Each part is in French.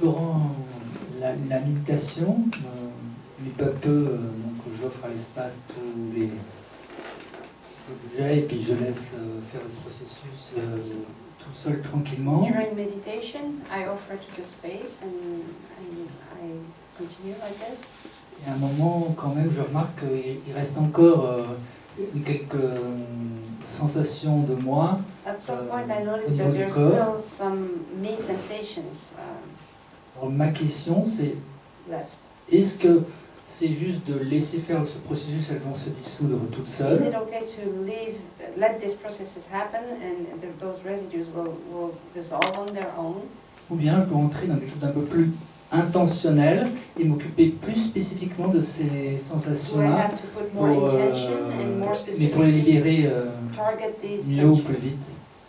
Laurent, la méditation, peu à peu, donc j'offre à l'espace tous les objets et puis je laisse faire le processus tout seul tranquillement. During meditation, I offer to the space and I continue like this. Et à un moment, quand même, je remarque qu'il reste encore quelques sensations de moi. At some point, I noticed niveau that du there's corps. still some me sensations Alors, ma question, c'est left. est-ce que c'est juste de laisser faire ce processus, elles vont se dissoudre toutes Is seules? it okay to let these processes happen and those residues will dissolve on their own? Ou bien je dois entrer dans quelque chose d'un peu plus intentionnel et m'occuper plus spécifiquement de ces Do I sensations-là have to put more intention and more mais pour les specifically libérer target these mieux ou plus tensions vite?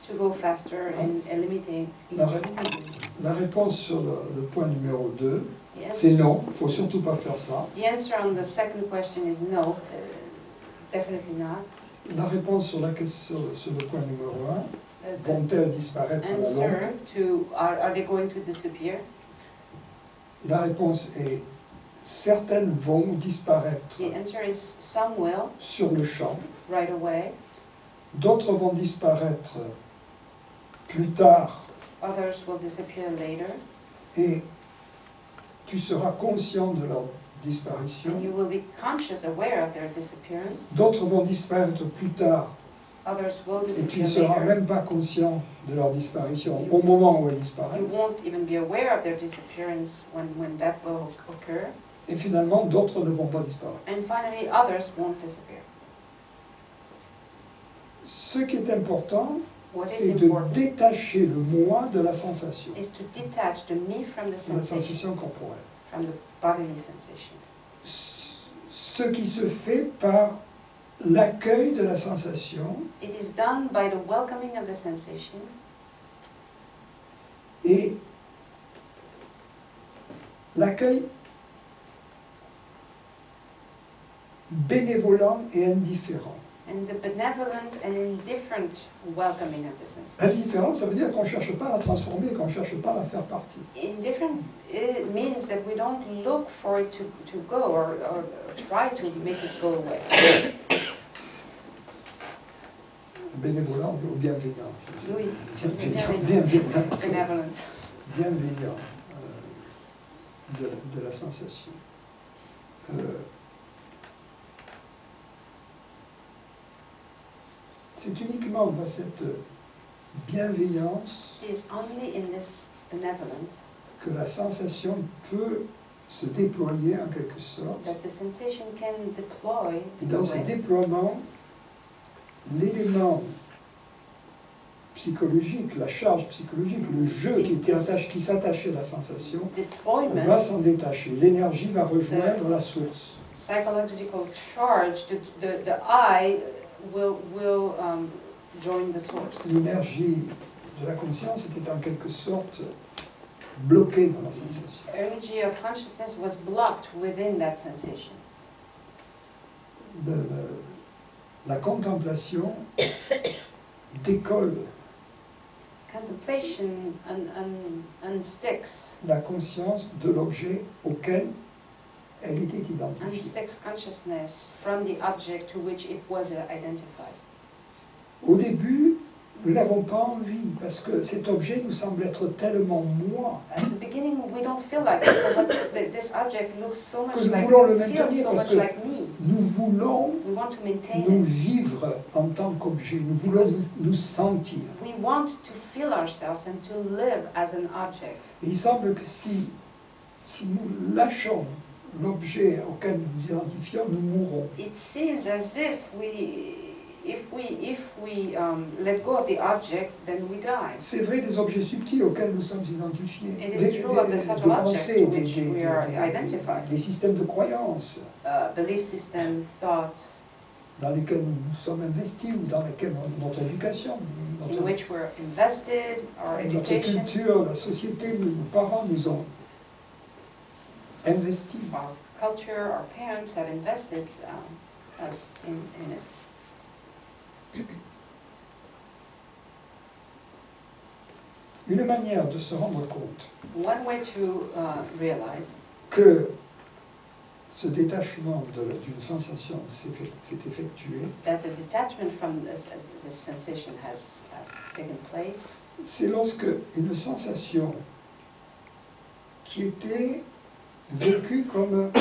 to go faster and eliminate? La réponse sur le point numéro 2, Yes. c'est non, il ne faut surtout pas faire ça. The answer on the second question is no, definitely not. La réponse sur le point numéro 1, The vont-elles disparaître à la answer longue? to are they going to disappear? La réponse est certaines vont disparaître The answer is some will sur le champ, right away, d'autres vont disparaître plus tard others will disappear later, et tu seras conscient de leur disparition. and you will be conscious, aware of their disappearance. D'autres vont disparaître plus tard Others will et tu disappear ne seras later. même pas conscient de leur disparition au moment où elles disparaissent. You won't even be aware of their disappearance when that will occur. Et finalement, d'autres ne vont pas disparaître. And finally, others won't disappear. Ce qui est important, What c'est is de important détacher le moi de la sensation, is to detach the me from the de la sensation, sensation corporelle. from the bodily sensation. Ce qui se fait par l'accueil de la sensation It is done by the welcoming of the sensation et l'accueil bénévolent et indifférent. and the benevolent and indifferent welcoming of the sensation. Indifférent, ça veut dire qu'on ne cherche pas à la transformer, qu'on ne cherche pas à la faire partie. Indifferent, it means that we don't look for it to go or try to make it go away. Bénévolent ou bienveillant. Oui, Bienveillant. benevolent. Bienveillant de la sensation. C'est uniquement dans cette bienveillance It is only in this benevolence que la sensation peut se déployer en quelque sorte. that the sensation can deploy Et in dans a ce way. déploiement, l'élément psychologique, la charge psychologique, le jeu qui s'attachait à la sensation, va Deployment, s'en détacher. L'énergie va rejoindre la source. psychological charge, the I will join the source. L'énergie de la conscience était en quelque sorte bloquée dans la sensation. Energy of consciousness was blocked within that sensation. La contemplation décolle Contemplation unsticks, la conscience de l'objet auquel elle était identifiée. unsticks consciousness from the object to which it was identified. Au début, nous n'avons pas envie, parce que cet objet nous semble être tellement moi, At the beginning, we don't feel like it because this object looks so much que nous like voulons le feels maintenir, so parce much que like me. nous voulons We want to maintain nous it. vivre en tant qu'objet, nous voulons nous sentir. We want to feel ourselves and to live as an object. Et il semble que si nous lâchons l'objet auquel nous identifions, nous mourrons. It seems as if we let go of the object, then we die. C'est vrai des objets subtils auxquels nous sommes identifiés, It is true of the subtle objects pensées, to which we are identified. des systèmes de croyances Belief system, thoughts, dans lesquels nous sommes investis ou dans lesquels notre éducation, in which we're invested, our notre education, culture, la société, nos parents nous ont investis. our culture, our parents have invested us in it. Une manière de se rendre compte One way to realize que ce détachement d'une sensation s'est effectué, that the detachment from this sensation has taken place, c'est lorsque une sensation qui était vécue comme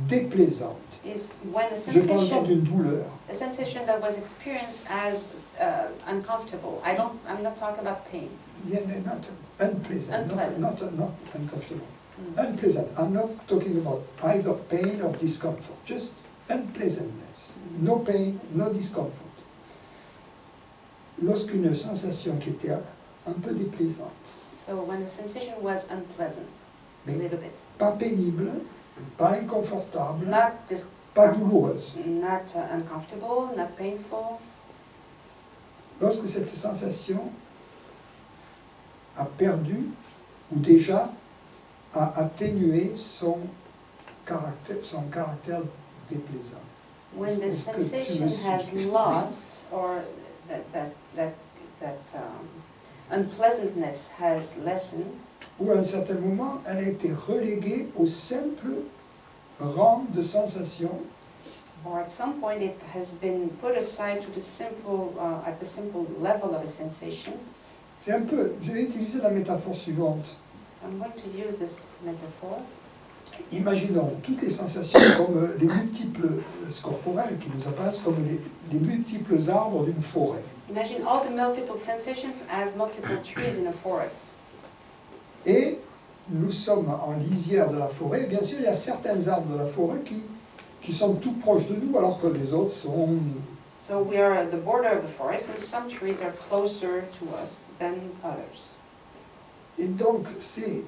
déplaisante, is when je parle d'une douleur, a sensation that was experienced as uncomfortable. I'm not talking about pain. yeah, not unpleasant, Unpleasant. Not uncomfortable. Unpleasant. I'm not talking about either pain or discomfort, just unpleasantness. No pain, no discomfort. Lorsqu'une sensation qui était un peu déplaisante, So when a sensation was unpleasant, a mais little bit, pas pénible, pas inconfortable, not pas douloureuse, uncomfortable, not painful, lorsque cette sensation a perdu ou déjà a atténué son caractère déplaisant. when the Est-ce que tu me sensation has suis? lost, or that unpleasantness has lessened, Ou à un certain moment, elle a été reléguée au simple rang de sensation or at some point it has been put aside to the simple, at the simple level of a sensation. C'est un peu, je vais utiliser la métaphore suivante. I'm going to use this metaphor. Imaginons toutes les sensations comme les multiples corporelles qui nous apparaissent comme les multiples arbres d'une forêt. Imagine all the multiple sensations as multiple trees in a forest. Et nous sommes en lisière de la forêt. Bien sûr, il y a certains arbres de la forêt qui sont tout proches de nous, alors que les autres sont... So we are at the border of the forest, and some trees are closer to us than others. Et donc, ces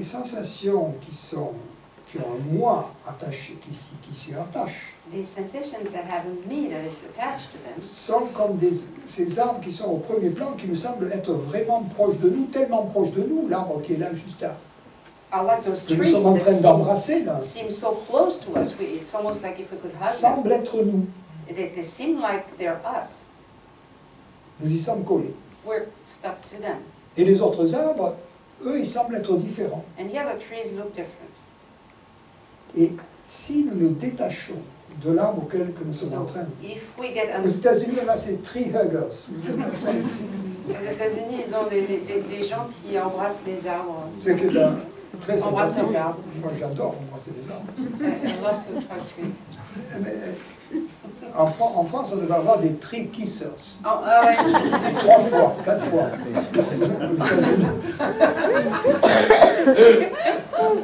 sensations qui ont un moi attaché, qui s'y rattachent, These sensations that have a me that is attached to them sont comme ces arbres qui sont au premier plan, qui nous semblent être vraiment proches de nous, tellement proches de nous, l'arbre qui est là juste là, are like those que nous trees sommes en train that d'embrasser là, seem so close to us. It's almost like if we could hug them. semblent être nous. They seem like they're us. Nous y sommes collés. We're stuck to them. Et les autres arbres, eux, ils semblent être différents. And the other trees look different. Et si nous nous détachons de l'arbre auquel que nous sommes en So train... if we get Aux États-Unis, là, c'est tree huggers. Vous avez ça ici. aux États-Unis, ils ont des gens qui embrassent les arbres. C'est que là, très Embrasseurs sympathique. d'arbres. Moi, j'adore embrasser les arbres. I love to hug trees. Mais, en France, on devait avoir des tree kissers. Oh, ouais. 3 fois, 4 fois. Aux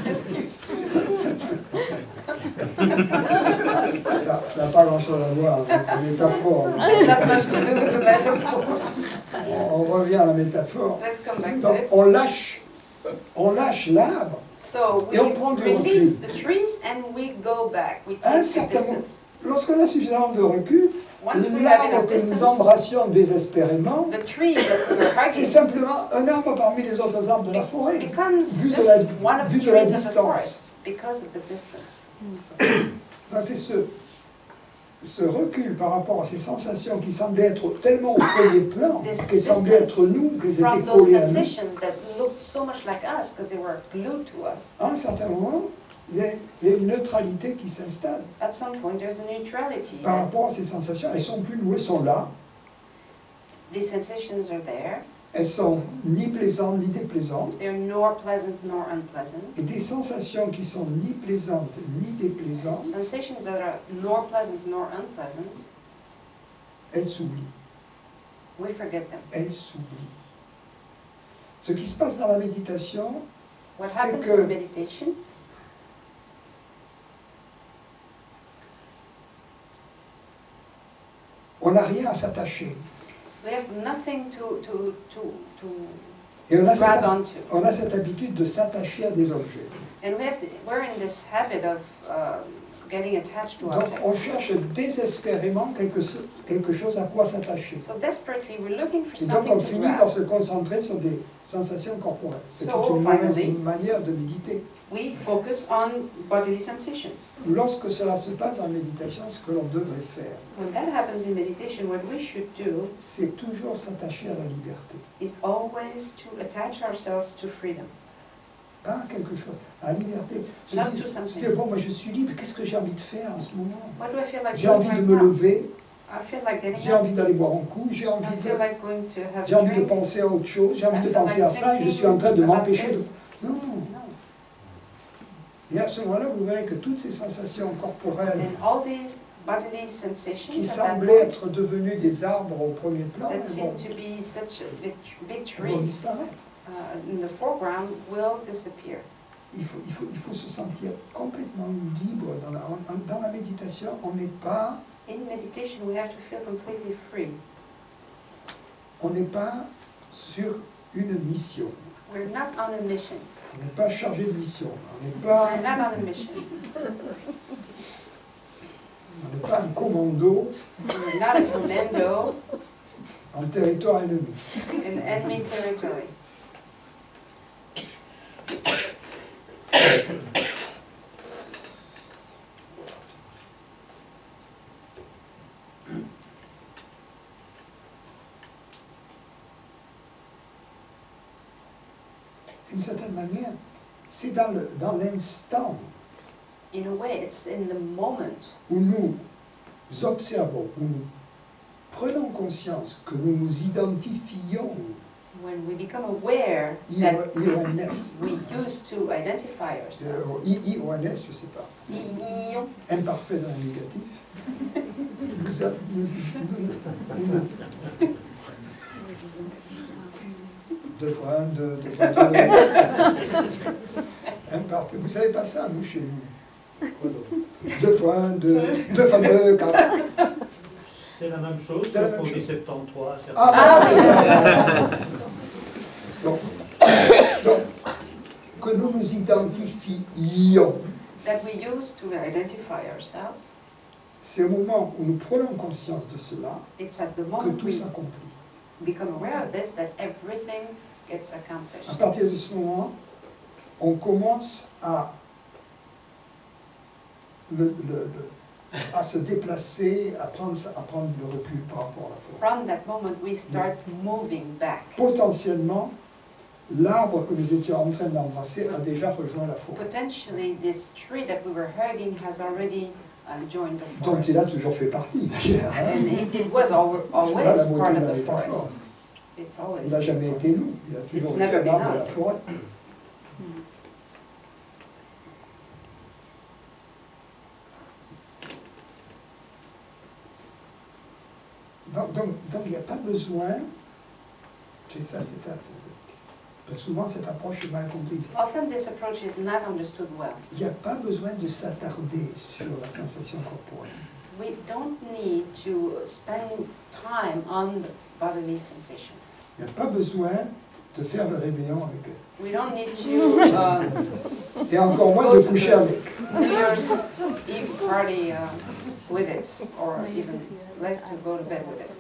États-Unis. Ça n'a pas grand-chose à voir avec la métaphore. Not much to do with the metaphor. On revient à la métaphore. Let's come back to Donc, it. on lâche l'arbre. So we Et on prend du release recul. the trees and we go back. We À un take the certain moment, distance. lorsqu'on a suffisamment de recul, Once we have l'arbre enough que nous distance, embrassions désespérément, the tree that we're c'est hugging simplement un arbre parmi les autres arbres de la forêt. becomes Vu de just la- one of vu the de la trees of the distance. forest because of the distance. Donc, c'est ce recul par rapport à ces sensations qui semblaient être tellement au premier plan, This qui semblaient distance être nous, qu'elles from étaient those collées à nous. sensations that looked so much like us because they were glued to us. À un certain moment, il y a une neutralité qui s'installe At some point, there's a neutrality. par rapport à ces sensations. Elles sont plus nous, elles sont là. These sensations are there. Elles sont ni plaisantes ni déplaisantes. They're nor pleasant nor unpleasant. Et des sensations qui sont ni plaisantes ni déplaisantes, Sensations that are nor pleasant nor unpleasant, elles s'oublient. we forget them. Elles s'oublient. Ce qui se passe dans la méditation, What c'est happens que in meditation? on n'a rien à s'attacher. We have nothing to Et grab onto. on a cette habitude de s'attacher à des objets. And we're in this habit of getting attached to Donc on objects. cherche désespérément quelque chose à quoi s'attacher. So desperately, we're looking for Et donc on something to finit par grab. se concentrer sur des sensations corporelles. C'est So, toute une mauvaise finally- manière de méditer. We focus on bodily sensations. Lorsque cela se passe en méditation, ce que l'on devrait faire, When that happens in meditation, what we should do c'est toujours s'attacher à la liberté. is always to attach ourselves to freedom. Pas à quelque chose, à la liberté. Not Se to something. dire, bon, moi je suis libre, qu'est-ce que j'ai envie de faire en ce moment? What do I feel like J'ai doing envie de right me now? lever, I feel like getting j'ai up. envie d'aller boire un coup, j'ai I envie feel de, like going to have j'ai a envie de drink. penser à autre chose, j'ai envie I de feel penser like à ça et je suis en train de thinking m'empêcher about de... this. Non. No. Et à ce moment-là, vous verrez que toutes ces sensations corporelles And all these bodily qui sensations at that semblaient point être devenues des arbres au premier plan, that elles seem vont, to be such big elles vont trees disparaître. in the foreground will disappear. Il faut se sentir complètement libre dans la méditation. On n'est pas In meditation, we have to feel completely free. sur une mission. We're not on a mission. On n'est pas chargé de mission. On n'est pas, We're not on a mission. on n'est pas un commando We're not a commando en territoire ennemi. in enemy territory. D'une certaine manière, c'est dans l'instant In a way, it's in the moment où nous observons, où nous prenons conscience que nous nous identifions when we become aware that IONS. we used to identify ourselves. IONS, je ne sais pas. Imparfait dans le négatif. Deux fois un, deux fois deux. Imparfait. Vous savez pas ça, vous, chez vous. Deux fois un, deux fois deux, quatre. C'est la même chose, C'est la même on chose. dit 73. Ah, bon, donc, que nous nous identifions, That we use to identify ourselves. c'est au moment où nous prenons conscience de cela It's at the que moment tout we s'accomplit. become aware of this that everything gets À accomplished. partir de ce moment, on commence à se déplacer, à prendre le recul par rapport à la forêt. From that moment, we start moving back. Potentiellement, l'arbre que nous étions en train d'embrasser a déjà rejoint la forêt, Potentially, this tree that we were hugging has already joined the dont forest. il a toujours fait partie d'ailleurs. hein. And it was C'est pas la always beauté part de of la the métaphore. forest. It's always. Il n'a jamais été nous, il a toujours It's été never l'arbre been de la us. forêt. Donc il n'y a pas besoin, c'est ça, parce que souvent cette approche est mal comprise. Often this approach is not understood well. Il n'y a pas besoin de s'attarder sur la sensation corporelle. We don't need to spend time on the bodily sensation. Il n'y a pas besoin de faire le réveillon avec eux. We don't need to Et encore moins de coucher avec. New Year's Eve party with it, or even less to go to bed with it.